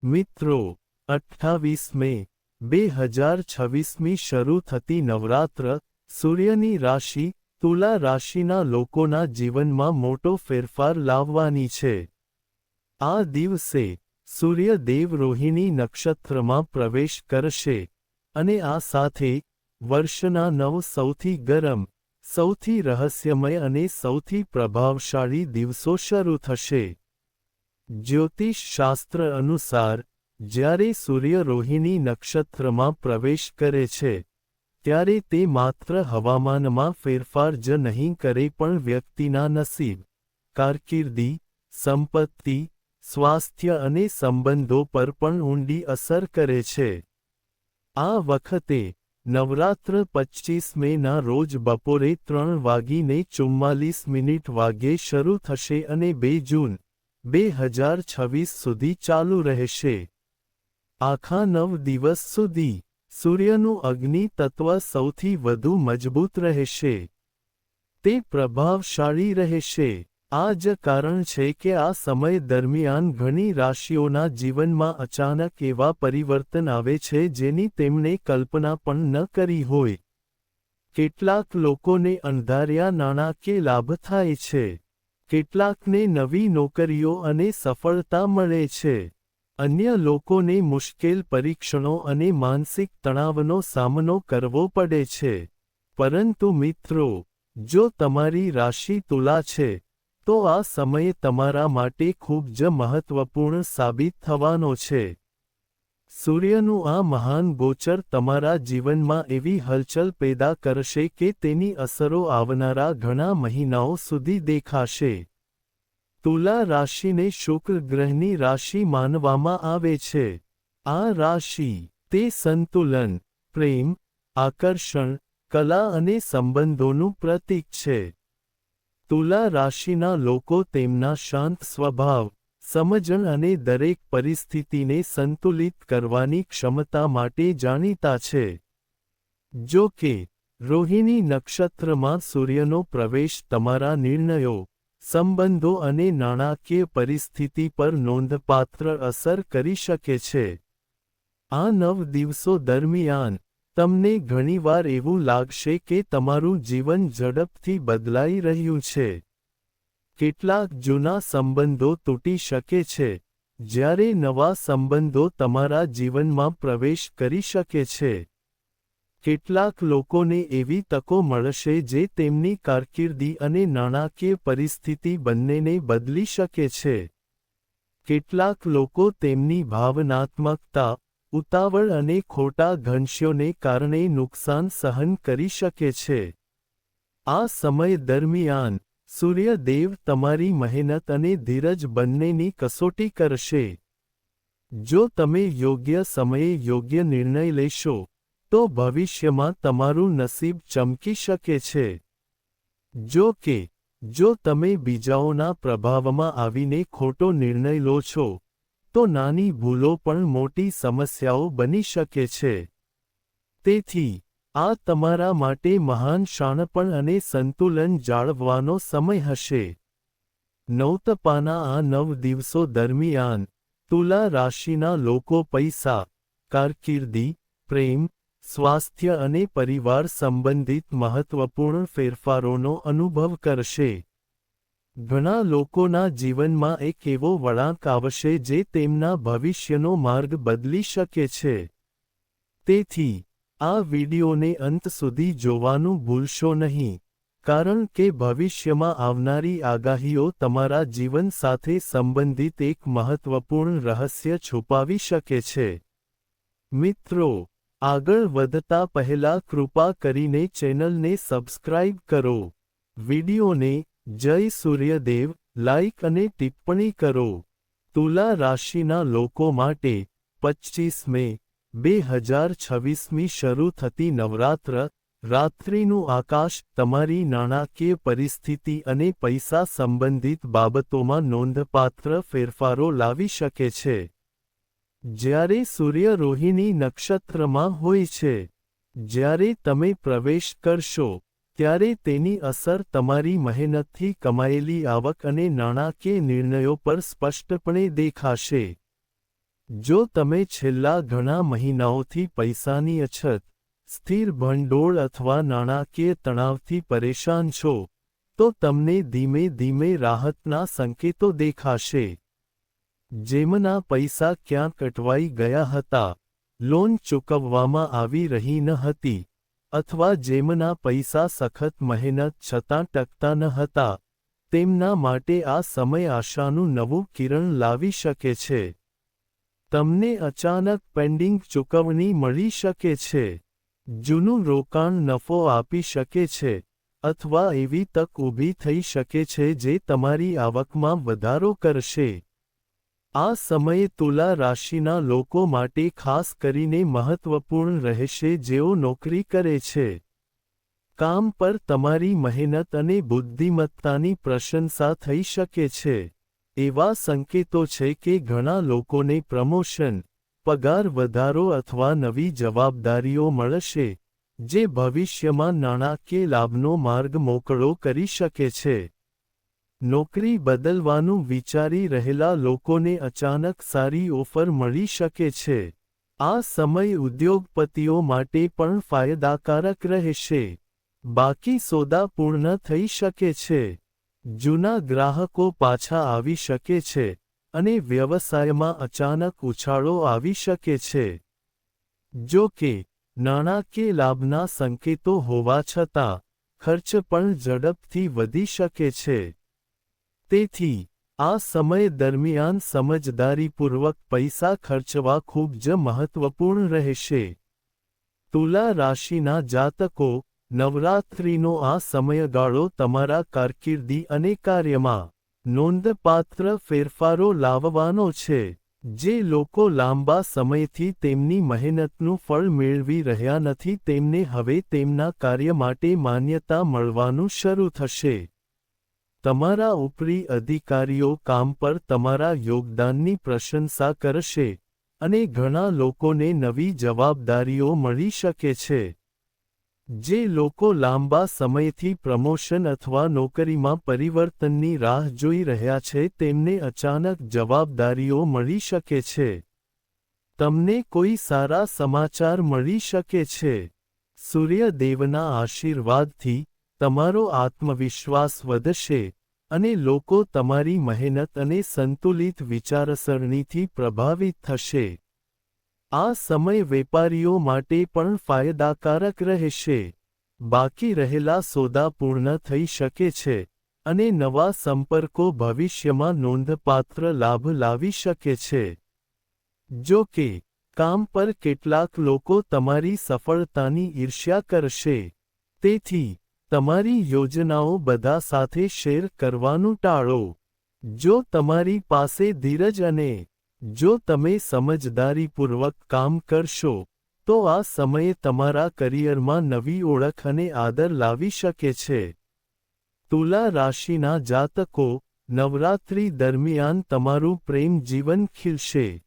મિત્રો, 28 મે 2026મી શરૂ થતી નવરાત્ર સૂર્યની રાશિ તુલા રાશિના લોકોના જીવનમાં મોટો ફેરફાર લાવવાની છે. આ દિવસે સૂર્યદેવ રોહિણી નક્ષત્રમાં પ્રવેશ કરશે અને આ સાથે વર્ષના 9 સૌથી ગરમ, સૌથી રહસ્યમય અને સૌથી પ્રભાવશાળી દિવસો શરૂ થશે. જ્યોતિષ શાસ્ત્ર અનુસાર, જ્યારે સૂર્ય રોહિણી નક્ષત્રમાં પ્રવેશ કરે છે, ત્યારે તે માત્ર હવામાનમાં ફેરફાર જ નહીં કરે પણ વ્યક્તિના નસીબ, કારકિર્દી, સંપત્તિ, સ્વાસ્થ્ય અને સંબંધો પર પણ ઊંડી અસર કરે છે. આ વખતે નવરાત્ર 25 મેના રોજ બપોરે 3:44 વાગ્યે શરૂ થશે અને 2 જૂન 2026 સુધી ચાલુ રહેશે. આખા 9 દિવસ સુધી સૂર્યનું અગ્નિ તત્વ સૌથી વધુ મજબૂત રહેશે. તે પ્રભાવશાળી રહેશે. આ જ કારણ છે કે આ સમય દરમિયાન ઘણી રાશિઓના જીવનમાં અચાનક એવા પરિવર્તન આવે છે જેની તેમણે કલ્પના પણ ન કરી હોય. કેટલાક લોકોને અણધાર્યા નાણાકીય લાભ થાય છે. કેટલાકને નવી નોકરીઓ અને સફળતા મળે છે. અન્ય લોકોને મુશ્કેલ પરીક્ષણો અને માનસિક તણાવનો સામનો કરવો પડે છે. પરંતુ મિત્રો, જો તમારી રાશિ તુલા છે, તો આ સમય તમારા માટે ખૂબ જ મહત્વપૂર્ણ સાબિત થવાનો છે. સૂર્યનું આ મહાન ગોચર તમારા જીવનમાં એવી હલચલ પેદા કરશે કે તેની અસરો આવનારા ઘણા મહિનાઓ સુધી દેખાશે. તુલા રાશિને શુક્ર ગ્રહની રાશિ માનવામાં આવે છે. આ રાશિ તે સંતુલન, પ્રેમ, આકર્ષણ, કલા અને સંબંધોનું પ્રતીક છે. તુલા રાશિના લોકો તેમના શાંત સ્વભાવ, સમજણ અને દરેક પરિસ્થિતિને સંતુલિત કરવાની ક્ષમતા માટે જાણીતા છે. જો કે, રોહિણી નક્ષત્રમાં સૂર્યનો પ્રવેશ તમારા નિર્ણયો, સંબંધો અને નાણાકીય પરિસ્થિતિ પર નોંધપાત્ર અસર કરી શકે છે. આ 9 દિવસો દરમિયાન, તમને ઘણીવાર એવું લાગશે કે તમારું જીવન ઝડપથી બદલાઈ રહ્યું છે. કેટલાક જૂના સંબંધો તૂટી શકે છે, જ્યારે નવા સંબંધો તમારા જીવનમાં પ્રવેશ કરી શકે છે. કેટલાક લોકોને એવી તકો મળશે જે તેમની કારકિર્દી અને નાણાકીય પરિસ્થિતિ બંનેને બદલી શકે છે. કેટલાક લોકો તેમની ભાવનાત્મકતા, ઉતાવળ અને ખોટા ઘંશ્યોને કારણે નુકસાન સહન કરી શકે છે. આ સમય દરમિયાન, સૂર્યદેવ તમારી મહેનત અને ધીરજ બંનેની કસોટી કરશે. જો તમે યોગ્ય સમયે યોગ્ય નિર્ણય લેશો, તો ભવિષ્યમાં તમારું નસીબ ચમકી શકે છે. જો કે, જો તમે બીજાઓના પ્રભાવમાં આવીને ખોટો નિર્ણય લો છો, તો નાની ભૂલો પણ મોટી સમસ્યાઓ બની શકે છે. તેથી, આ તમારા માટે મહાન શાણપણ અને સંતુલન જાળવવાનો સમય હશે. નવતપાના આ 9 દિવસો દરમિયાન, તુલા રાશિના લોકો પૈસા, કારકિર્દી, પ્રેમ, સ્વાસ્થ્ય અને પરિવાર સંબંધિત મહત્વપૂર્ણ ફેરફારોનો અનુભવ કરશે. ઘણા લોકોના જીવનમાં એક એવો વળાંક આવશે જે તેમના ભવિષ્યનો માર્ગ બદલી શકે છે. તેથી, આ વિડિયોને અંત સુધી જોવાનું ભૂલશો નહીં, કારણ કે ભવિષ્યમાં આવનારી આગાહીઓ તમારા જીવન સાથે સંબંધિત એક મહત્વપૂર્ણ રહસ્ય છુપાવી શકે છે. મિત્રો, આગળ વધતા પહેલા કૃપા કરીને ચેનલને સબસ્ક્રાઇબ કરો. વિડિયોને જય સૂર્યદેવ લાઇક અને ટિપ્પણી કરો. તુલા રાશિના લોકો માટે 25 મે 2026મી શરૂ થતી નવરાત્ર રાત્રિનું આકાશ તમારી નાણાકીય પરિસ્થિતિ અને પૈસા સંબંધિત બાબતોમાં નોંધપાત્ર ફેરફારો લાવી શકે છે. જ્યારે સૂર્ય રોહિણી નક્ષત્રમાં હોય છે, જ્યારે તમે પ્રવેશ કરશો, ત્યારે તેની અસર તમારી મહેનતથી કમાયેલી આવક અને નાણાકીય નિર્ણયો પર સ્પષ્ટપણે દેખાશે. જો તમે છેલ્લા ઘણા મહિનાઓથી પૈસાની અછત, સ્થિર ભંડોળ અથવા નાણાકીય તણાવથી પરેશાન છો, તો તમને ધીમે ધીમે રાહતના સંકેતો દેખાશે. જેમના પૈસા ક્યાંક અટવાઈ ગયા હતા, લોન ચૂકવવામાં આવી રહી ન હતી, અથવા જેમના પૈસા સખત મહેનત છતાં ટકતા ન હતા, તેમના માટે આ સમય આશાનું નવું કિરણ લાવી શકે છે. તમને અચાનક પેન્ડિંગ ચૂકવણી મળી શકે છે. જૂનું રોકાણ નફો આપી શકે છે, અથવા એવી તક ઊભી થઈ શકે છે જે તમારી આવકમાં વધારો કરશે. આ સમયે તુલા રાશિના લોકો માટે ખાસ કરીને મહત્વપૂર્ણ રહેશે જેઓ નોકરી કરે છે. કામ પર તમારી મહેનત અને બુદ્ધિમત્તાની પ્રશંસા થઈ શકે છે. એવા સંકેતો છે કે ઘણા લોકોને પ્રમોશન, પગાર વધારો અથવા નવી જવાબદારીઓ મળશે, જે ભવિષ્યમાં નાણાકીય લાભનો માર્ગ મોકળો કરી શકે છે. નોકરી બદલવાનું વિચારી રહેલા લોકોને અચાનક સારી ઓફર મળી શકે છે. આ સમય ઉદ્યોગપતિઓ માટે પણ ફાયદાકારક રહેશે. બાકી સોદા પૂર્ણ થઈ શકે છે. જૂના ગ્રાહકો પાછા આવી શકે છે, અને વ્યવસાયમાં અચાનક ઉછાળો આવી શકે છે. જો કે, નાણાકીય લાભના સંકેતો હોવા છતાં, ખર્ચ પણ ઝડપથી વધી શકે છે. તેથી, આ સમય દરમિયાન સમજદારીપૂર્વક પૈસા ખર્ચવા ખૂબ જ મહત્વપૂર્ણ રહેશે. તુલા રાશિના જાતકો, નવરાત્રિનો આ સમયગાળો તમારા કારકિર્દી અને કાર્યમાં નોંધપાત્ર ફેરફારો લાવવાનો છે. જે લોકો લાંબા સમયથી તેમની મહેનતનું ફળ મેળવી રહ્યા નથી તેમને હવે તેમના કાર્ય માટે માન્યતા મળવાનું શરૂ થશે. તમારા ઉપરી અધિકારીઓ કામ પર તમારા યોગદાનની પ્રશંસા કરશે, અને ઘણા લોકોને નવી જવાબદારીઓ મળી શકે છે. જે લોકો લાંબા સમયથી પ્રમોશન અથવા નોકરીમાં પરિવર્તનની રાહ જોઈ રહ્યા છે તેમને અચાનક જવાબદારીઓ મળી શકે છે. તમને કોઈ સારા સમાચાર મળી શકે છે. સૂર્ય દેવના આશીર્વાદથી તમારો આત્મવિશ્વાસ વધશે, અને લોકો તમારી મહેનત અને સંતુલિત વિચારસરણીથી પ્રભાવિત થશે. આ સમય વેપારીઓ માટે પણ ફાયદાકારક રહેશે. બાકી રહેલા સોદા પૂર્ણ થઈ શકે છે, અને નવા સંપર્કો ભવિષ્યમાં નોંધપાત્ર લાભ લાવી શકે છે. જો કે, કામ પર કેટલાક લોકો તમારી સફળતાની ઈર્ષ્યા કરશે. તેથી, તમારી યોજનાઓ બધા સાથે શેર કરવાનું ટાળો. જો તમારી પાસે ધીરજ અને જો તમે સમજદારીપૂર્વક કામ કરશો, તો આ સમયે તમારા કરિયરમાં નવી ઓળખ અને આદર લાવી શકે છે. તુલા રાશિના જાતકો, નવરાત્રિ દરમિયાન તમારું પ્રેમ જીવન ખીલશે.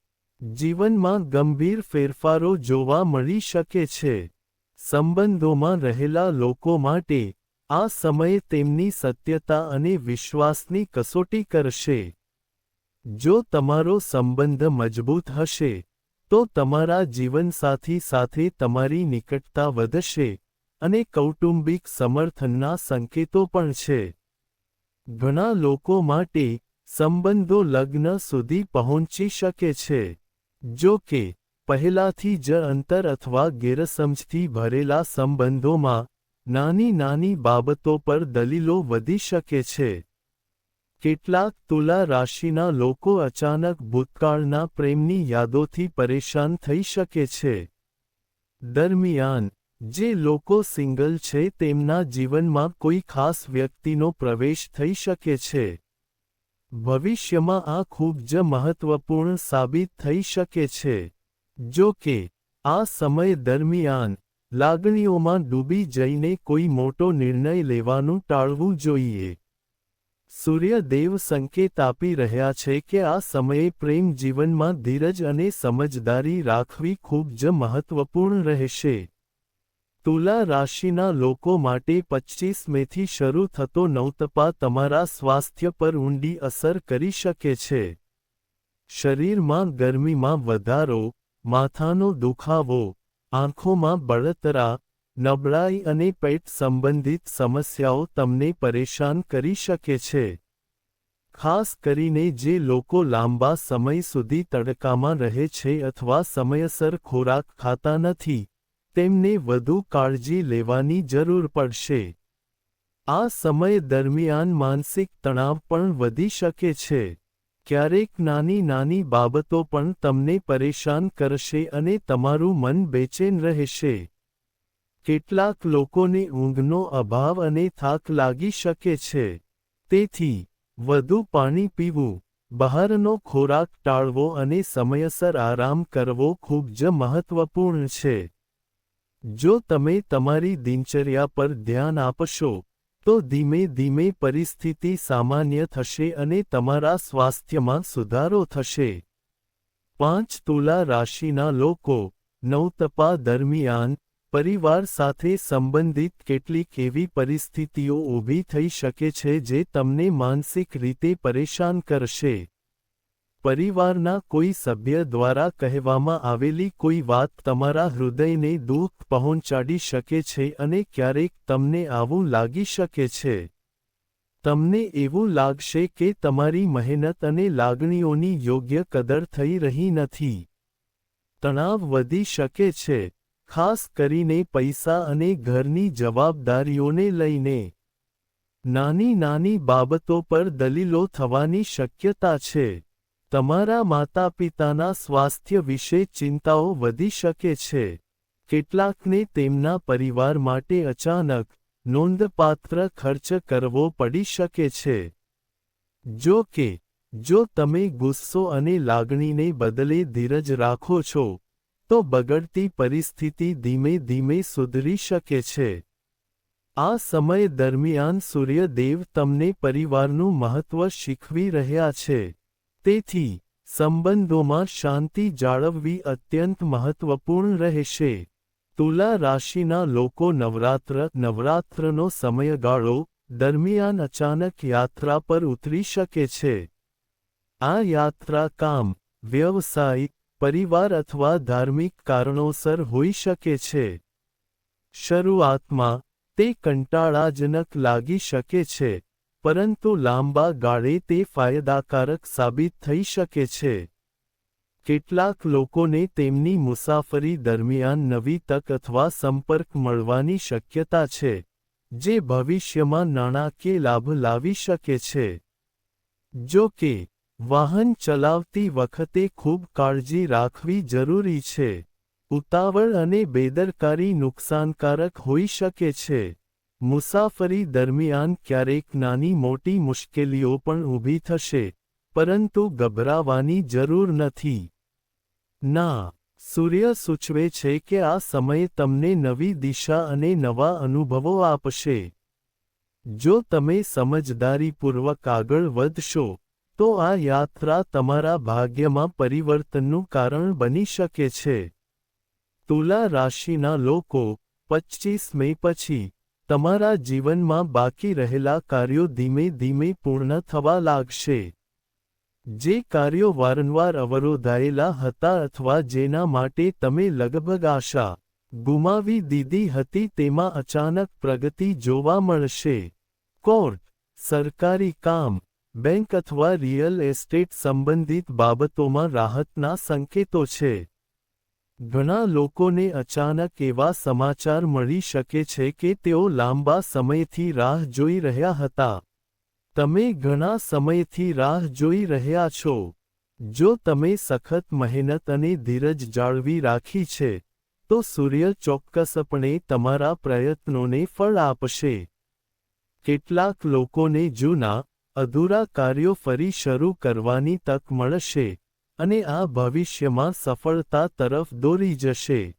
જીવનમાં ગંભીર ફેરફારો જોવા મળી શકે છે. સંબંધોમાં રહેલા લોકો માટે, આ સમય તેમની સત્યતા અને વિશ્વાસની કસોટી કરશે. જો તમારો સંબંધ મજબૂત હશે, તો તમારા જીવનસાથી સાથે તમારી નિકટતા વધશે, અને કૌટુંબિક સમર્થનના સંકેતો પણ છે. ઘણા લોકો માટે, સંબંધો લગ્ન સુધી પહોંચી શકે છે. જો કે, પહેલાથી જ અંતર અથવા ગેરસમજથી ભરેલા સંબંધોમાં, નાની નાની બાબતો પર દલીલો વધી શકે છે. કેટલાક તુલા રાશિના લોકો અચાનક ભૂતકાળના પ્રેમની યાદોથી પરેશાન થઈ શકે છે. દરમિયાન, જે લોકો સિંગલ છે તેમના જીવનમાં કોઈ ખાસ વ્યક્તિનો પ્રવેશ થઈ શકે છે. ભવિષ્યમાં આ ખૂબ જ મહત્વપૂર્ણ સાબિત થઈ શકે છે. જો કે, આ સમય દરમિયાન, લાગણીઓમાં ડૂબી જઈને કોઈ મોટો નિર્ણય લેવાનું ટાળવું જોઈએ. સૂર્ય દેવ સંકેત આપી રહ્યા છે કે આ સમયે પ્રેમ જીવનમાં ધીરજ અને સમજદારી રાખવી ખૂબ જ મહત્વપૂર્ણ રહેશે. તુલા રાશિના લોકો માટે 25 મેથી શરૂ થતો નવતપા તમારા સ્વાસ્થ્ય પર ઊંડી અસર કરી શકે છે. શરીરમાં ગરમીમાં વધારો, માથાનો દુખાવો, આંખોમાં બળતરા, નબળાઈ અને પેટ સંબંધિત સમસ્યાઓ તમને પરેશાન કરી શકે છે. ખાસ કરીને જે લોકો લાંબા સમય સુધી તડકામાં રહે છે અથવા સમયસર ખોરાક ખાતા નથી, તેમને વધુ કાળજી લેવાની જરૂર પડશે. આ સમય દરમિયાન માનસિક તણાવ પણ વધી શકે છે. ક્યારેક નાની નાની બાબતો પણ તમને પરેશાન કરશે અને તમારું મન બેચેન રહેશે. કેટલાક લોકોને ઊંઘનો અભાવ અને થાક લાગી શકે છે. તેથી, વધુ પાણી પીવું, બહારનો ખોરાક ટાળવો અને સમયસર આરામ કરવો ખૂબ જ મહત્વપૂર્ણ છે. જો તમે તમારી દિનચર્યા પર ધ્યાન આપશો, તો ધીમે ધીમે પરિસ્થિતિ સામાન્ય થશે અને તમારા સ્વાસ્થ્યમાં સુધારો થશે. 5 તુલા રાશિના લોકો, નવતપા દરમિયાન, પરિવાર સાથે સંબંધિત કેટલીક એવી પરિસ્થિતિઓ ઊભી થઈ શકે છે જે તમને માનસિક રીતે પરેશાન કરશે. પરિવારના કોઈ સભ્ય દ્વારા કહેવામાં આવેલી કોઈ વાત તમારા હૃદયને દુઃખ પહોંચાડી શકે છે અને ક્યારેક તમને આવું લાગી શકે છે. તમને એવું લાગશે કે તમારી મહેનત અને લાગણીઓની યોગ્ય કદર થઈ રહી નથી. તણાવ વધી શકે છે, ખાસ કરીને પૈસા અને ઘરની જવાબદારીઓને લઈને. નાની નાની બાબતો પર દલીલો થવાની શક્યતા છે. તમારા માતાપિતાના સ્વાસ્થ્ય વિશે ચિંતાઓ વધી શકે છે. કેટલાકને તેમના પરિવાર માટે અચાનક, નોંધપાત્ર ખર્ચ કરવો પડી શકે છે. જો કે, જો તમે ગુસ્સો અને લાગણીને બદલે ધીરજ રાખો છો, તો બગડતી પરિસ્થિતિ ધીમે ધીમે સુધરી શકે છે. આ સમય દરમિયાન સૂર્ય દેવ તમને પરિવારનું મહત્વ શીખવી રહ્યા છે. તેથી, સંબંધોમાં શાંતિ જાળવવી અત્યંત મહત્વપૂર્ણ રહેશે. તુલા રાશિના લોકો નવરાત્રનો સમયગાળો દરમિયાન અચાનક યાત્રા પર ઉતરી શકે છે. આ યાત્રા કામ, વ્યવસાય, પરિવાર અથવા ધાર્મિક કારણોસર હોઈ શકે છે. શરૂઆતમાં, તે કંટાળાજનક લાગી શકે છે, પરંતુ લાંબા ગાળે તે ફાયદાકારક સાબિત થઈ શકે છે. કેટલાક લોકોને તેમની મુસાફરી દરમિયાન નવી તક અથવા સંપર્ક મળવાની શક્યતા છે, જે ભવિષ્યમાં નાણાકીય લાભ લાવી શકે છે. જો કે, વાહન ચલાવતી વખતે ખૂબ કાળજી રાખવી જરૂરી છે. ઉતાવળ અને બેદરકારી નુકસાનકારક હોઈ શકે છે. મુસાફરી દરમિયાન ક્યારેક નાની મોટી મુશ્કેલીઓ પણ ઊભી થશે, પરંતુ ગભરાવાની જરૂર નથી. ના, સૂર્ય સૂચવે છે કે આ સમય તમને નવી દિશા અને નવા અનુભવો આપશે. જો તમે સમજદારીપૂર્વક આગળ વધશો, તો આ યાત્રા તમારા ભાગ્યમાં પરિવર્તનનું કારણ બની શકે છે. તુલા રાશિના લોકો, 25 મે પછી, તમારા જીવનમાં બાકી રહેલા કાર્યો ધીમે ધીમે પૂર્ણ થવા લાગશે. જે કાર્યો વારંવાર અવરોધાયેલા હતા અથવા જેના માટે તમે લગભગ આશા ગુમાવી દીધી હતી તેમાં અચાનક પ્રગતિ જોવા મળશે. કોર્ટ, સરકારી કામ, બેંક અથવા રિયલ એસ્ટેટ સંબંધિત બાબતોમાં રાહતના સંકેતો છે. ઘણા લોકોને અચાનક એવા સમાચાર મળી શકે છે કે તેઓ લાંબા સમયથી રાહ જોઈ રહ્યા હતા. તમે ઘણા સમયથી રાહ જોઈ રહ્યા છો. જો તમે સખત મહેનત અને ધીરજ જાળવી રાખી છે, તો સૂર્ય ચોક્કસપણે તમારા પ્રયત્નોને ફળ આપશે. કેટલાક લોકોને જૂના, અધૂરા કાર્યો ફરી શરૂ કરવાની તક મળશે, અને આ ભવિષ્યમાં સફળતા તરફ દોરી જશે.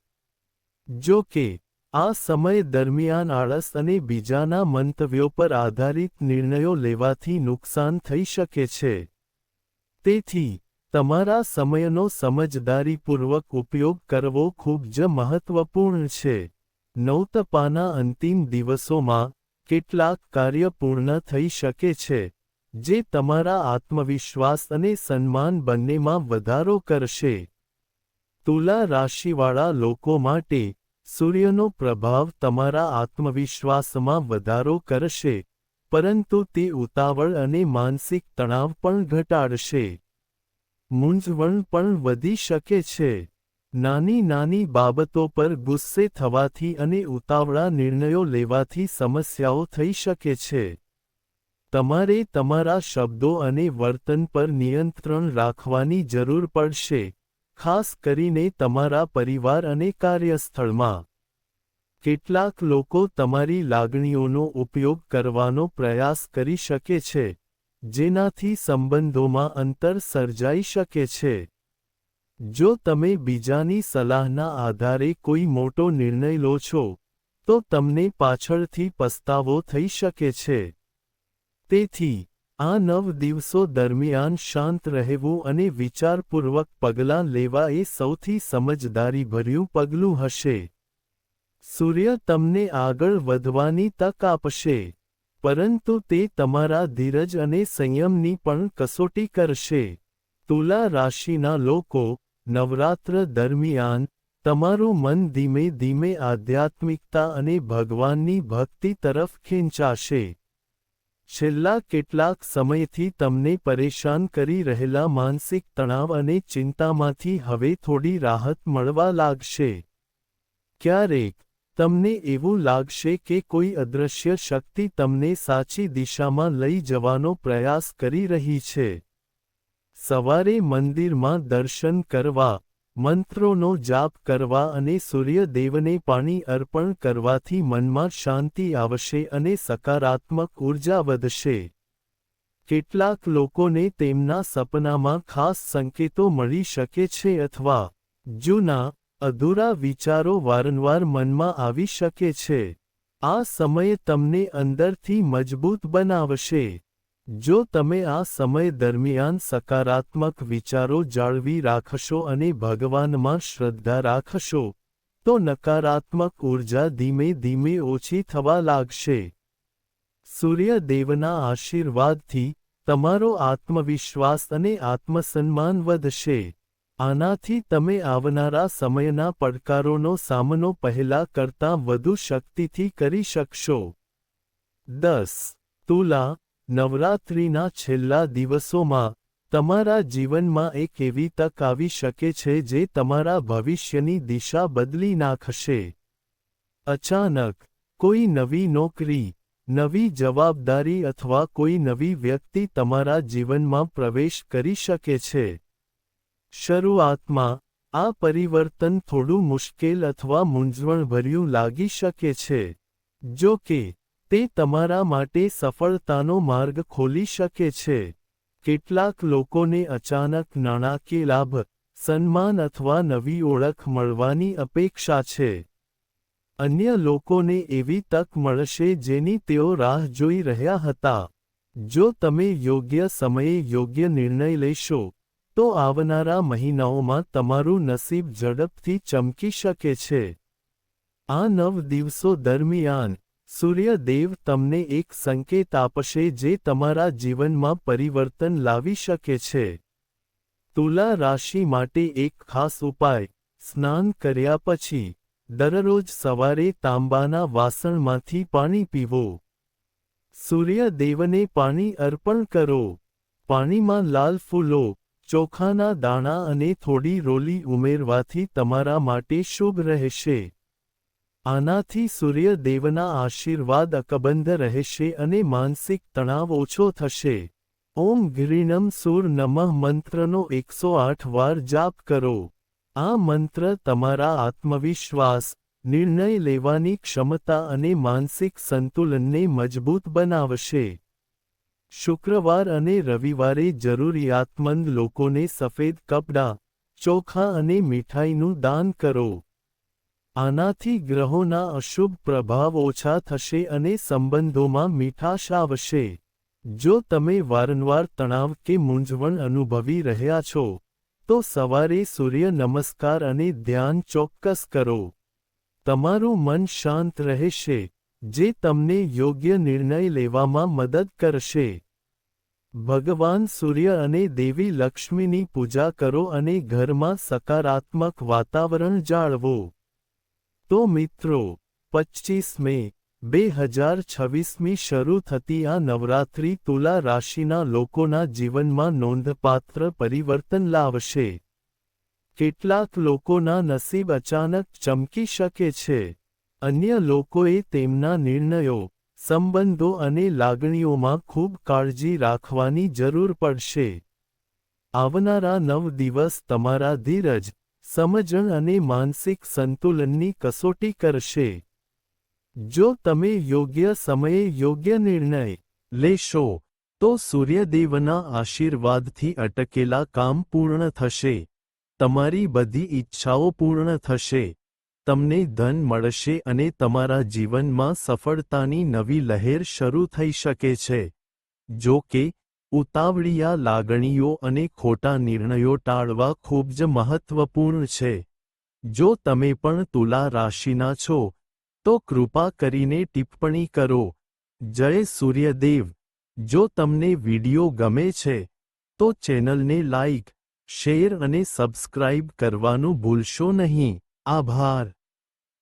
જો કે, આ સમય દરમિયાન આળસ અને બીજાના મંતવ્યો પર આધારિત નિર્ણયો લેવાથી નુકસાન થઈ શકે છે. તેથી, તમારા સમયનો સમજદારીપૂર્વક ઉપયોગ કરવો ખૂબ જ મહત્વપૂર્ણ છે. નવતપાના અંતિમ દિવસોમાં, કેટલાક કાર્ય પૂર્ણ થઈ શકે છે, જે તમારા આત્મવિશ્વાસ અને સન્માન બંનેમાં વધારો કરશે. તુલા રાશિવાળા લોકો માટે સૂર્યનો પ્રભાવ તમારા આત્મવિશ્વાસમાં વધારો કરશે, પરંતુ તે ઉતાવળ અને માનસિક તણાવ પણ ઘટાડશે. મૂંઝવણ પણ વધી શકે છે. નાની નાની બાબતો પર ગુસ્સે થવાથી અને ઉતાવળા નિર્ણયો લેવાથી સમસ્યાઓ થઈ શકે છે. તમારે તમારા શબ્દો અને વર્તન પર નિયંત્રણ રાખવાની જરૂર પડશે, ખાસ કરીને તમારા પરિવાર અને કાર્યસ્થળમાં. કેટલાક લોકો તમારી લાગણીઓનો ઉપયોગ કરવાનો પ્રયાસ કરી શકે છે, જેનાથી સંબંધોમાં અંતર સર્જાઈ શકે છે. જો તમે બીજાની સલાહના આધારે કોઈ મોટો નિર્ણય લો છો, તો તમને પાછળથી પસ્તાવો થઈ શકે છે. તેથી, આ 9 દિવસો દરમિયાન શાંત રહેવું અને વિચારપૂર્વક પગલાં લેવા એ સૌથી સમજદારીભર્યું પગલું હશે. સૂર્ય તમને આગળ વધવાની તક આપશે, પરંતુ તે તમારા ધીરજ અને સંયમની પણ કસોટી કરશે. તુલા રાશિના લોકો, નવરાત્ર દરમિયાન, તમારું મન ધીમે ધીમે આધ્યાત્મિકતા અને ભગવાનની ભક્તિ તરફ ખેંચાશે. છેલ્લા કેટલાક સમયથી તમને પરેશાન કરી રહેલા માનસિક તણાવ અને ચિંતામાંથી હવે થોડી રાહત મળવા લાગશે. ક્યારેક, તમને એવું લાગશે કે કોઈ અદૃશ્ય શક્તિ તમને સાચી દિશામાં લઈ જવાનો પ્રયાસ કરી રહી છે. સવારે મંદિરમાં દર્શન કરવા, મંત્રોનો જાપ કરવા અને સૂર્યદેવને પાણી અર્પણ કરવાથી મનમાં શાંતિ આવશે અને સકારાત્મક ઊર્જા વધશે. કેટલાક લોકોને તેમના સપનામાં ખાસ સંકેતો મળી શકે છે અથવા જૂના, અધૂરા વિચારો વારંવાર મનમાં આવી શકે છે. આ સમય તમને અંદરથી મજબૂત બનાવશે. જો તમે આ સમય દરમિયાન સકારાત્મક વિચારો જાળવી રાખશો અને ભગવાનમાં શ્રદ્ધા રાખશો, તો નકારાત્મક ઊર્જા ધીમે ધીમે ઓછી થવા લાગશે. સૂર્યદેવના આશીર્વાદથી તમારો આત્મવિશ્વાસ અને આત્મસન્માન વધશે. આનાથી તમે આવનારા સમયના પડકારોનો સામનો પહેલા કરતાં વધુ શક્તિથી કરી શકશો. 10. તુલા, નવરાત્રિના છેલ્લા દિવસોમાં, તમારા જીવનમાં એક એવી તક આવી શકે છે જે તમારા ભવિષ્યની દિશા બદલી નાખશે. અચાનક, કોઈ નવી નોકરી, નવી જવાબદારી અથવા કોઈ નવી વ્યક્તિ તમારા જીવનમાં પ્રવેશ કરી શકે છે. શરૂઆતમાં, આ પરિવર્તન થોડું મુશ્કેલ અથવા મૂંઝવણભર્યું લાગી શકે છે. જો કે, તે તમારા માટે સફળતાનો માર્ગ ખોલી શકે છે. કેટલાક લોકોને અચાનક નાણાકીય લાભ, સન્માન અથવા નવી ઓળખ મળવાની અપેક્ષા છે. અન્ય લોકોને એવી તક મળશે જેની તેઓ રાહ જોઈ રહ્યા હતા. જો તમે યોગ્ય સમયે યોગ્ય નિર્ણય લેશો, તો આવનારા મહિનાઓમાં તમારું નસીબ ઝડપથી ચમકી શકે છે. આ 9 દિવસો દરમિયાન, સૂર્યદેવ તમને એક સંકેત આપશે જે તમારા જીવનમાં પરિવર્તન લાવી શકે છે. તુલા રાશિ માટે એક ખાસ ઉપાય: સ્નાન કર્યા પછી, દરરોજ સવારે તાંબાના વાસણમાંથી પાણી પીવો. સૂર્યદેવને પાણી અર્પણ કરો. પાણીમાં લાલ ફૂલો, ચોખાના દાણા અને થોડી રોલી ઉમેરવાથી તમારા માટે શુભ રહેશે. આનાથી સૂર્યદેવના આશીર્વાદ અકબંધ રહેશે અને માનસિક તણાવ ઓછો થશે. ઓમ ઘ્રીણમ સૂર નમઃ મંત્રનો 108 વાર જાપ કરો. આ મંત્ર તમારા આત્મવિશ્વાસ, નિર્ણય લેવાની ક્ષમતા અને માનસિક સંતુલનને મજબૂત બનાવશે. શુક્રવાર અને રવિવારે જરૂરિયાતમંદ લોકોને સફેદ કપડાં, ચોખા અને મીઠાઈનું દાન કરો. આનાથી ગ્રહોના અશુભ પ્રભાવ ઓછા થશે અને સંબંધોમાં મીઠાશ આવશે. જો તમે વારંવાર તણાવ કે મૂંઝવણ અનુભવી રહ્યા છો, તો સવારે સૂર્ય નમસ્કાર અને ધ્યાન ચોક્કસ કરો. તમારું મન શાંત રહેશે, જે તમને યોગ્ય નિર્ણય લેવામાં મદદ કરશે. ભગવાન સૂર્ય અને દેવી લક્ષ્મીની પૂજા કરો અને ઘરમાં સકારાત્મક વાતાવરણ જાળવો. તો મિત્રો, 25 મે 2026મી શરૂ થતી આ નવરાત્રિ તુલા રાશિના લોકોના જીવનમાં નોંધપાત્ર પરિવર્તન લાવશે. કેટલાક લોકોના નસીબ અચાનક ચમકી શકે છે. અન્ય લોકોએ તેમના નિર્ણયો, સંબંધો અને લાગણીઓમાં ખૂબ કાળજી રાખવાની જરૂર પડશે. આવનારા 9 દિવસ તમારા ધીરજ, સમજણ અને માનસિક સંતુલનની કસોટી કરશે. જો તમે યોગ્ય સમયે યોગ્ય નિર્ણય લેશો, તો સૂર્યદેવના આશીર્વાદથી અટકેલા કામ પૂર્ણ થશે. તમારી બધી ઈચ્છાઓ પૂર્ણ થશે. તમને ધન મળશે અને તમારા જીવનમાં સફળતાની નવી લહેર શરૂ થઈ શકે છે. જો કે, ઉતાવળિયા લાગણીઓ અને ખોટા નિર્ણયો ટાળવા ખૂબ જ મહત્વપૂર્ણ છે. જો તમે પણ તુલા રાશિના છો, તો કૃપા કરીને ટિપ્પણી કરો. જય સૂર્યદેવ. જો તમને વિડિયો ગમે છે, તો ચેનલને લાઇક, શેર અને સબસ્ક્રાઇબ કરવાનું ભૂલશો નહીં. આભાર.